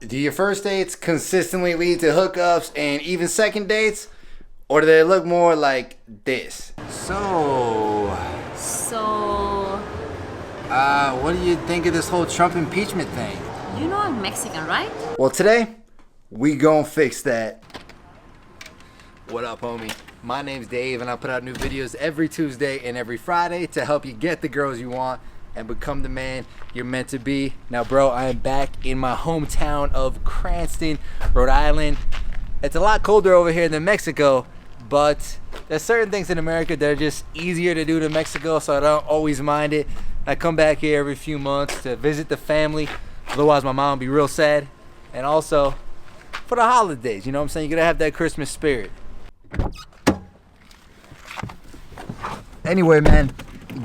Do your first dates consistently lead to hookups and even second dates? Or do they look more like this? So, what do you think of this whole Trump impeachment thing? You know I'm Mexican, right? Well, today, we gon' fix that. What up, homie? My name's Dave, and I put out new videos every Tuesday and every Friday to help you get the girls you want and become the man you're meant to be. Now, bro, I am back in my hometown of Cranston, Rhode Island. It's a lot colder over here than Mexico, but there's certain things in America that are just easier to do than Mexico, so I don't always mind it. I come back here every few months to visit the family, otherwise my mom would be real sad. And also, for the holidays, you know what I'm saying? You gotta have that Christmas spirit. Anyway, man,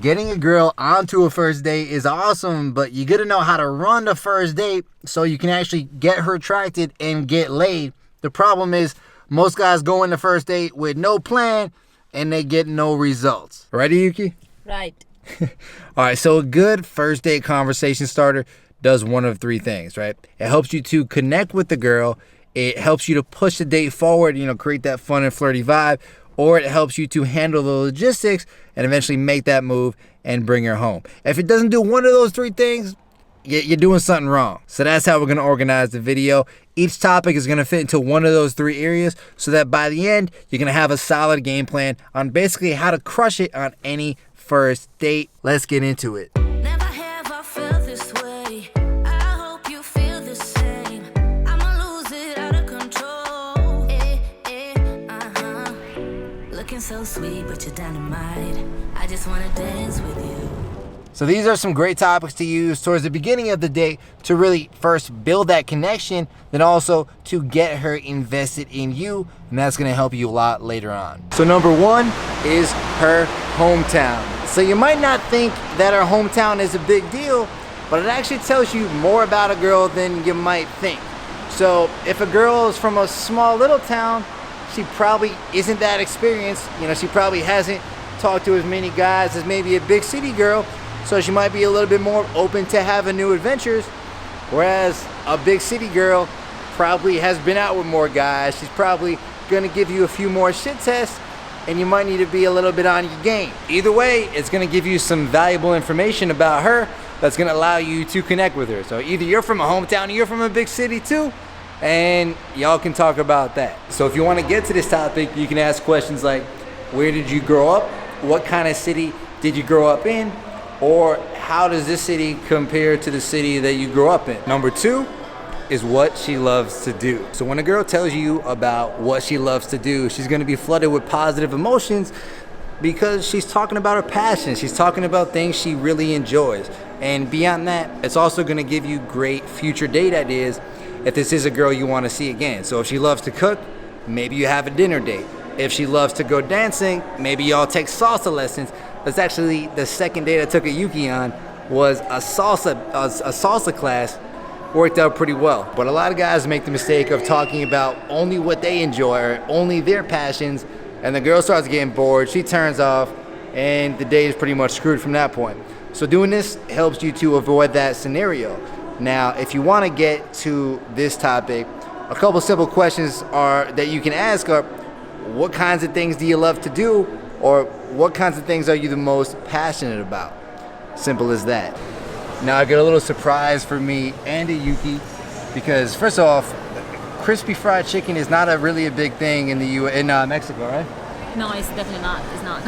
getting a girl onto a first date is awesome, but you gotta know how to run the first date so you can actually get her attracted and get laid. The problem is most guys go in the first date with no plan and they get no results. Right, Yuki? Right. All right, so a good first date conversation starter does one of three things, right? It helps you to connect with the girl. It helps you to push the date forward, create that fun and flirty vibe, or it helps you to handle the logistics and eventually make that move and bring her home. If it doesn't do one of those three things, you're doing something wrong. So that's how we're gonna organize the video. Each topic is gonna fit into one of those three areas so that by the end, you're gonna have a solid game plan on basically how to crush it on any first date. Let's get into it. Never have I felt this way. I hope you feel the same. I'ma lose it out of control. Looking so sweet, but you're dynamite. I just wanna dance with you. So these are some great topics to use towards the beginning of the date to really first build that connection, then also to get her invested in you, and that's gonna help you a lot later on. So number one is her hometown. So you might not think that her hometown is a big deal, but it actually tells you more about a girl than you might think. So if a girl is from a small little town, she probably isn't that experienced. She probably hasn't talked to as many guys as maybe a big city girl, so she might be a little bit more open to having new adventures, whereas a big city girl probably has been out with more guys. She's probably gonna give you a few more shit tests, and you might need to be a little bit on your game. Either way, it's gonna give you some valuable information about her that's gonna allow you to connect with her. So either you're from a hometown or you're from a big city too, and y'all can talk about that. So if you wanna get to this topic, you can ask questions like, where did you grow up? What kind of city did you grow up in? Or how does this city compare to the city that you grew up in? Number two is what she loves to do. So when a girl tells you about what she loves to do, she's gonna be flooded with positive emotions because she's talking about her passion. She's talking about things she really enjoys. And beyond that, it's also gonna give you great future date ideas if this is a girl you wanna see again. So if she loves to cook, maybe you have a dinner date. If she loves to go dancing, maybe y'all take salsa lessons. That's actually the second date I took a Yuki on, was a salsa class. Worked out pretty well. But a lot of guys make the mistake of talking about only what they enjoy or only their passions, and the girl starts getting bored, she turns off, and the date is pretty much screwed from that point. So doing this helps you to avoid that scenario. Now, if you want to get to this topic, a couple simple questions that you can ask are, what kinds of things do you love to do? Or what kinds of things are you the most passionate about? Simple as that. Now I get a little surprise for me and a Yuki because first off, crispy fried chicken is not really a big thing in Mexico, right? No, it's definitely not. It's not.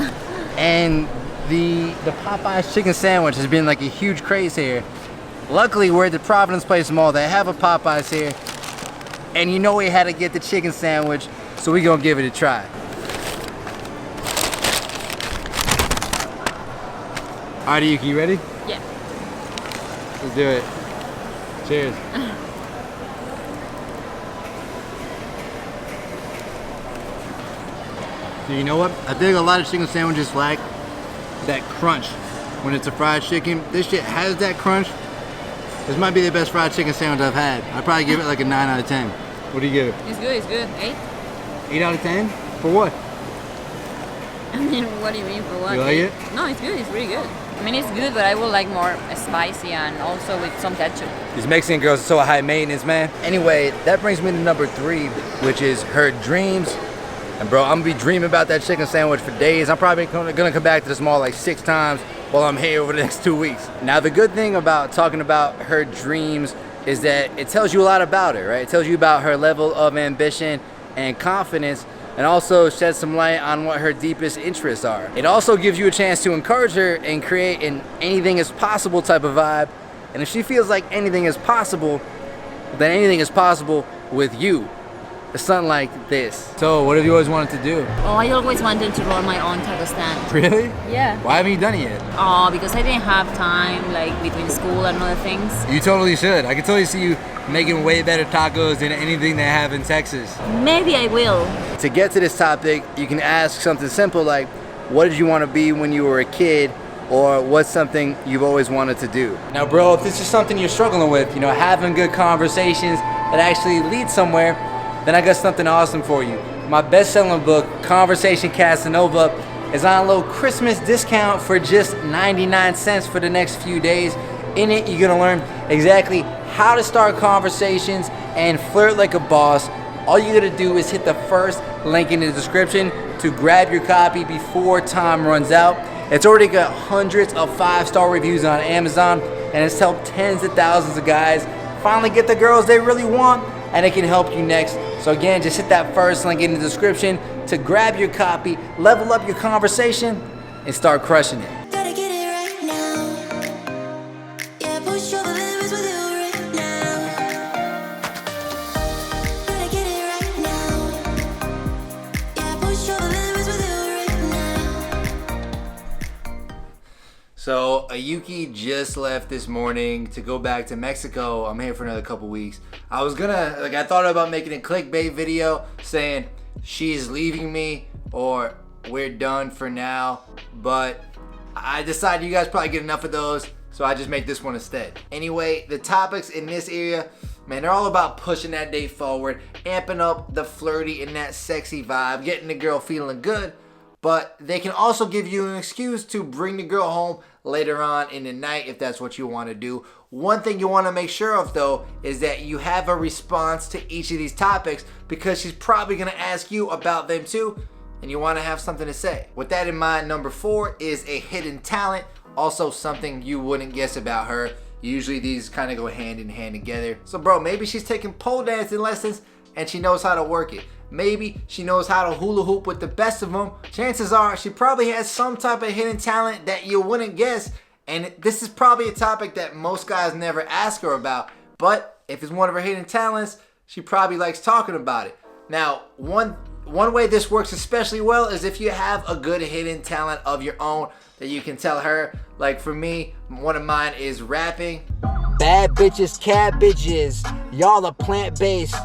And the Popeyes chicken sandwich has been like a huge craze here. Luckily, we're at the Providence Place Mall. They have a Popeyes here, and we had to get the chicken sandwich, so we gonna give it a try. All right, Yuki, you ready? Yeah. Let's do it. Cheers. So you know what? I think a lot of chicken sandwiches lack that crunch when it's a fried chicken. This shit has that crunch. This might be the best fried chicken sandwich I've had. I'd probably give it like a 9 out of 10. What do you give it? It's good, it's good. 8? 8 out of 10? For what? I mean, what do you mean for what? You like it? No, it's good, it's really good. I mean, it's good, but I would like more spicy and also with some ketchup. These Mexican girls are so high maintenance, man. Anyway, that brings me to number 3, which is her dreams. And bro, I'm gonna be dreaming about that chicken sandwich for days. I'm probably gonna come back to this mall like 6 times while I'm here over the next 2 weeks. Now, the good thing about talking about her dreams is that it tells you a lot about her, right? It tells you about her level of ambition and confidence, and also sheds some light on what her deepest interests are. It also gives you a chance to encourage her and create an anything is possible type of vibe. And if she feels like anything is possible, then anything is possible with you. It's something like this. So what have you always wanted to do? Oh, I always wanted to roll my own taco stand. Really? Yeah. Why haven't you done it yet? Oh, because I didn't have time, like between school and other things. You totally should. I can totally see you making way better tacos than anything they have in Texas. Maybe I will. To get to this topic, you can ask something simple like, what did you want to be when you were a kid? Or what's something you've always wanted to do? Now, bro, if this is something you're struggling with, having good conversations that actually lead somewhere, then I got something awesome for you. My best-selling book, Conversation Casanova, is on a little Christmas discount for just 99 cents for the next few days. In it, you're gonna learn exactly how to start conversations and flirt like a boss. All you gotta do is hit the first link in the description to grab your copy before time runs out. It's already got hundreds of 5-star reviews on Amazon, and it's helped tens of thousands of guys finally get the girls they really want, and it can help you next. So again, just hit that first link in the description to grab your copy, level up your conversation, and start crushing it. Gotta get it right now. Yeah, push over the limits with you right now. Gotta get it right now. Yeah, push over the limits with you right now. So Ayuki just left this morning to go back to Mexico. I'm here for another couple weeks. I was gonna, I thought about making a clickbait video saying she's leaving me or we're done for now, but I decided you guys probably get enough of those, so I just make this one instead. Anyway, the topics in this area, man, they're all about pushing that date forward, amping up the flirty and that sexy vibe, getting the girl feeling good, but they can also give you an excuse to bring the girl home later on in the night if that's what you want to do. One thing you want to make sure of though is that you have a response to each of these topics, because she's probably going to ask you about them too, and you want to have something to say. With that in mind, number 4 is a hidden talent, also something you wouldn't guess about her. Usually these kind of go hand in hand together. So bro, maybe she's taking pole dancing lessons and she knows how to work it. Maybe she knows how to hula hoop with the best of them. Chances are she probably has some type of hidden talent that you wouldn't guess. And this is probably a topic that most guys never ask her about. But if it's one of her hidden talents, she probably likes talking about it. Now, one way this works especially well is if you have a good hidden talent of your own that you can tell her. Like for me, one of mine is rapping. Bad bitches, cat bitches, y'all are plant-based.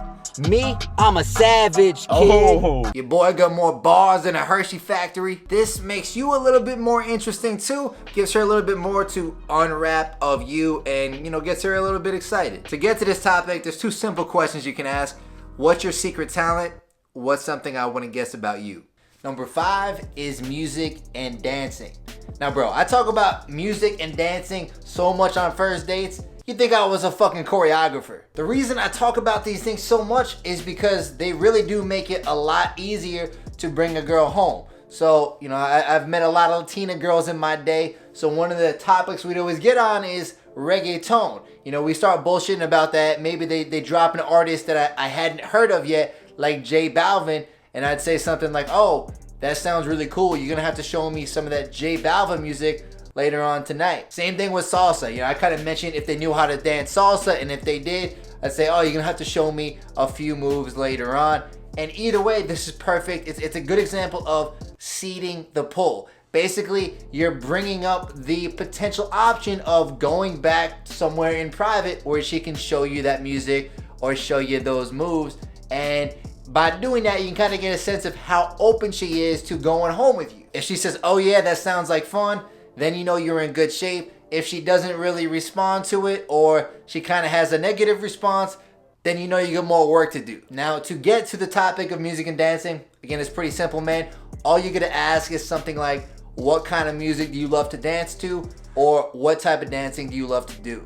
Me, I'm a savage kid. Oh. Your boy got more bars than a Hershey factory. This makes you a little bit more interesting too. Gives her a little bit more to unwrap of you and, gets her a little bit excited. To get to this topic, there's 2 simple questions you can ask. What's your secret talent? What's something I wouldn't guess about you? Number 5 is music and dancing. Now, bro, I talk about music and dancing so much on first dates. You'd think I was a fucking choreographer. The reason I talk about these things so much is because they really do make it a lot easier to bring a girl home. So, I've met a lot of Latina girls in my day. So one of the topics we'd always get on is reggaeton. We start bullshitting about that. Maybe they drop an artist that I hadn't heard of yet, like J Balvin. And I'd say something like, oh, that sounds really cool. You're gonna have to show me some of that J Balvin music later on tonight. Same thing with salsa. I kind of mentioned if they knew how to dance salsa, and if they did, I'd say, oh, you're gonna have to show me a few moves later on. And either way, this is perfect. It's a good example of seeding the pull. Basically, you're bringing up the potential option of going back somewhere in private where she can show you that music or show you those moves. And by doing that, you can kind of get a sense of how open she is to going home with you. If she says, oh yeah, that sounds like fun, then you're in good shape. If she doesn't really respond to it, or she kind of has a negative response, then you got more work to do. Now, to get to the topic of music and dancing, again, it's pretty simple, man. All you gotta ask is something like, what kind of music do you love to dance to, or what type of dancing do you love to do?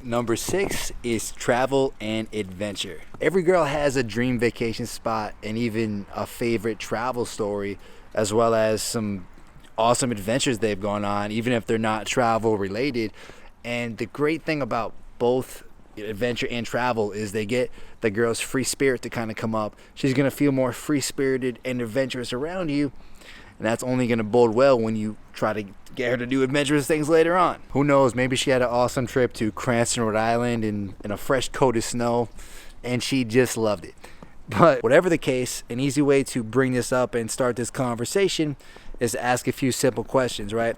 Number 6 is travel and adventure. Every girl has a dream vacation spot and even a favorite travel story, as well as some awesome adventures they've gone on, even if they're not travel related. And the great thing about both adventure and travel is they get the girl's free spirit to kind of come up. She's going to feel more free spirited and adventurous around you. And that's only going to bode well when you try to get her to do adventurous things later on. Who knows, maybe she had an awesome trip to Cranston, Rhode Island in a fresh coat of snow, and she just loved it. But whatever the case, an easy way to bring this up and start this conversation is to ask a few simple questions, right?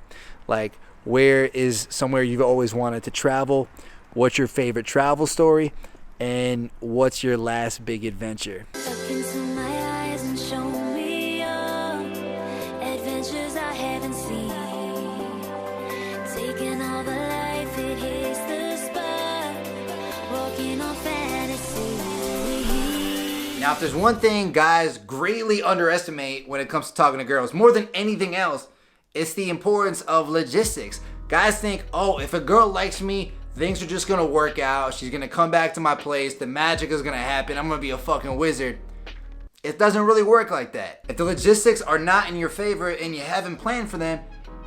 Like, where is somewhere you've always wanted to travel? What's your favorite travel story? And what's your last big adventure? Look into my eyes and show me your adventures I haven't seen. Taking all the life, it hits the spot. Walking on fantasy. Now, if there's one thing guys greatly underestimate when it comes to talking to girls, more than anything else, it's the importance of logistics. Guys think, oh, if a girl likes me, things are just gonna work out. She's gonna come back to my place. The magic is gonna happen. I'm gonna be a fucking wizard. It doesn't really work like that. If the logistics are not in your favor and you haven't planned for them,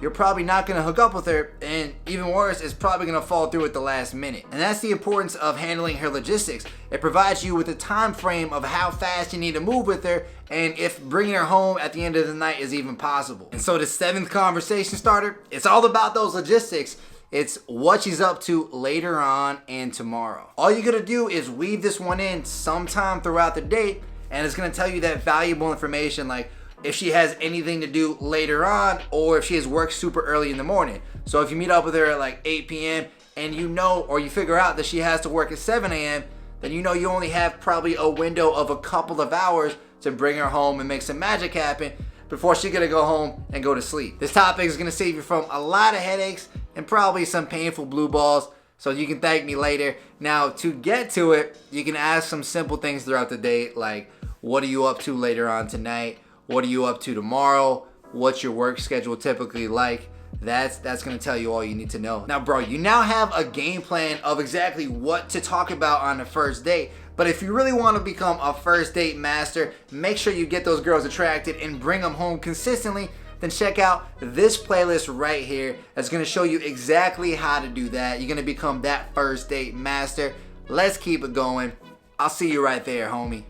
you're probably not gonna hook up with her, and even worse, it's probably gonna fall through at the last minute. And that's the importance of handling her logistics. It provides you with a time frame of how fast you need to move with her, and if bringing her home at the end of the night is even possible. And so the 7th conversation starter, it's all about those logistics. It's what she's up to later on and tomorrow. All you're gonna do is weave this one in sometime throughout the date, and it's gonna tell you that valuable information, like if she has anything to do later on, or if she has work super early in the morning. So if you meet up with her at like 8 p.m. and you know, or you figure out that she has to work at 7 a.m., then you know you only have probably a window of a couple of hours to bring her home and make some magic happen before she's gonna go home and go to sleep. This topic is gonna save you from a lot of headaches and probably some painful blue balls, so you can thank me later. Now, to get to it, you can ask some simple things throughout the day, like, what are you up to later on tonight? What are you up to tomorrow? What's your work schedule typically like? That's gonna tell you all you need to know. Now, bro, you now have a game plan of exactly what to talk about on the first date. But if you really want to become a first date master, make sure you get those girls attracted and bring them home consistently, then check out this playlist right here. That's gonna show you exactly how to do that. You're gonna become that first date master. Let's keep it going. I'll see you right there, homie.